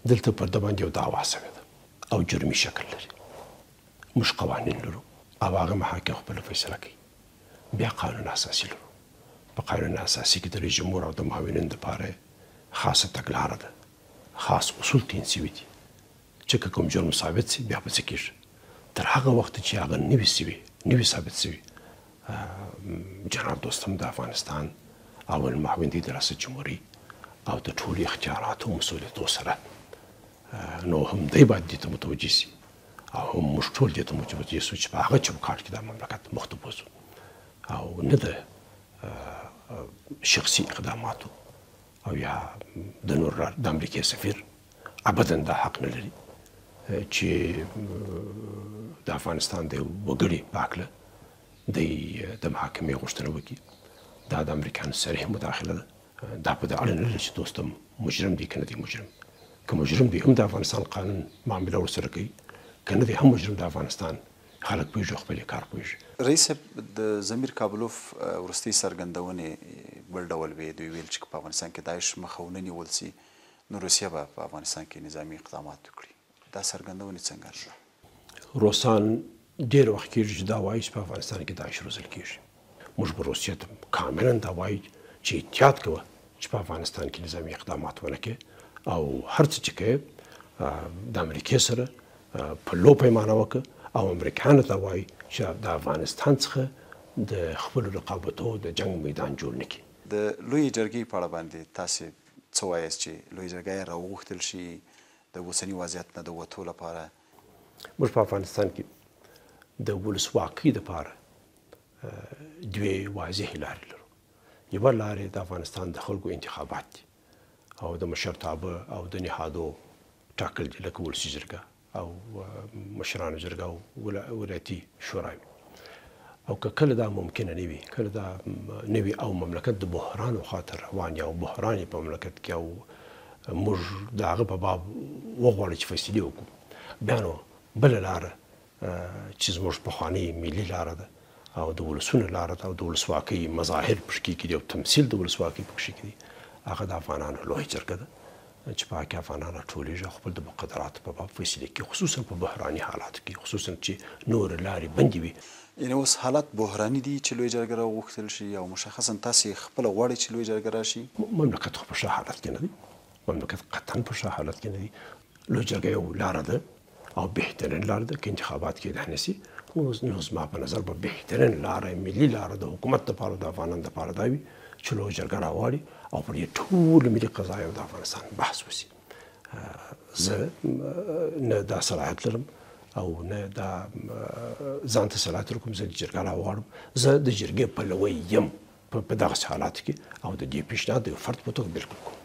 دلته پر د باندې یو دعوا سوې ده او جرمي شکل لري. موږ قوانین لرو او هغه محاکم خپله فیصله کوي. بیا قانون اساسي لرو. په قانون اساسي کې د رئیس جمهور او د معاونینو دپاره خاصه تګلاره ده، خاص اصول تعین سوي دي چې که کوم جرم ثابت سي بیا به څه کېږي. تر هغه وخته چې هغه نوي ثابت سوي، جناب دوستم د افغانستان اول معاون دی د ریاست جمهوري او د ټولو اختیاراتو او مسؤلیتو سره نو هم دی باید دې ته متوجه سي او هم موږ ټول دې ته متوجه سو چې په هغه چوکاټ کې دا مملکت مخ ته بوځو او نه د شخصي اقداماتو او یا د نور د امریکې سفیر ابدا دا حق نه لري چې د افغانستان د وګړي په هکله د محاکمې غوښتنه وکړي. دا د امریکایانو صریح مداخله ده. دا په دې اړه نه لري چې دوستم مجرم دی که نه دی مجرم. که مجرم دی هم د افغانستان قانون معامله ورسره کوي، که نه دی هم مجرم د افغانستان خلک پوهېږي او خپل کار پوهېږي. رئیس صاحب د ضمیر کابلوف وروستۍ څرګندونې بل ډول وې. دوی ویل چې په افغانستان کې داعش مخه ونه نیول سي نو روسیه به په افغانستان کې نظامي اقدامات وکړي. دا څرګندونې څنګه شوه؟ روسان ډېر وخت کېږي چې دا وایي چې په افغانستان کې داعش روزل کېږي. موږ به روسیې ته کاملا دا وایي چې احتیاط کوه چې په افغانستان کې نظامي اقدامات ونه کړې او هر څه چې کوې د امریکې سره په لو پیمانه وکړه او امریکایانو ته وایي چې د افغانستان څخه د خپلو رقابتو د جنګ میدان جوړ نه کړي. د لویې جرګې په اړه باندې تاسې څه وایاست چې لویې جرګه یې راوغوښتل شي د اوسني وضعیت نه د وتو لپاره؟ موږ په افغانستان کې د ولسواکۍ دپاره دوې واضحې لارې لرو. یوه لارې د افغانستان د خلکو انتخابات دي او د مشرتابه او د نهادو ټاکل دي لکه ولسي جرګه او مشرانو جرګه او ولایتي شوراوي. او که کله دا ممکنه نه وي، کله دا نه وي او مملکت د بحرانو خاطر روان یا بحران په مملکت کې او موږ د هغه په باب وغواړو چې فیصلې وکړو، بیا نو بله لاره چې زموږ پخوانۍ ملي لاره ده او د ولسونو لاره ده او د ولسواکۍ مظاهر پکې کې دي او تمثیل د ولسواکۍ پکې کې دي، هغه د افغانانو لویه جرګه ده چې په هغه کې افغانان راټولېږي او خپل د مقدراتو په باب فیصلې کوي، خصوصا په بحراني حالاتو کې، خصوصا چې نورې لارې بندې وي. یعنې اوس حالات بحراني دي چې لویه جرګه راوغوښتل شي او مشخصا تاسې خپله غواړئ چې لویه جرګه راشي؟ مملکت خو په ښه حالت کې نه دی. مملکت قطعا په ښه حالت کې نه دی. لویه جرګه یو لاره ده او بهترین لاره ده که انتخابات کېدای نه سي. نو زما په نظر به بهترین لاره ملي لاره د حکومت دپاره د افغانانو دپاره دا وي چې لویه جرګه راواړي او پر دې ټولو ملي قضایو د افغانستان بحث وشي. زه نه دا صلاحیت لرم او نه دا ځان ته صلاحیت ورکوم زه د جرګه راواړم. زه د جرګې پلوی یم په دغسې حالاتو کې او د دې پیشنهاد د یو فرد په توګه بالکل کوم.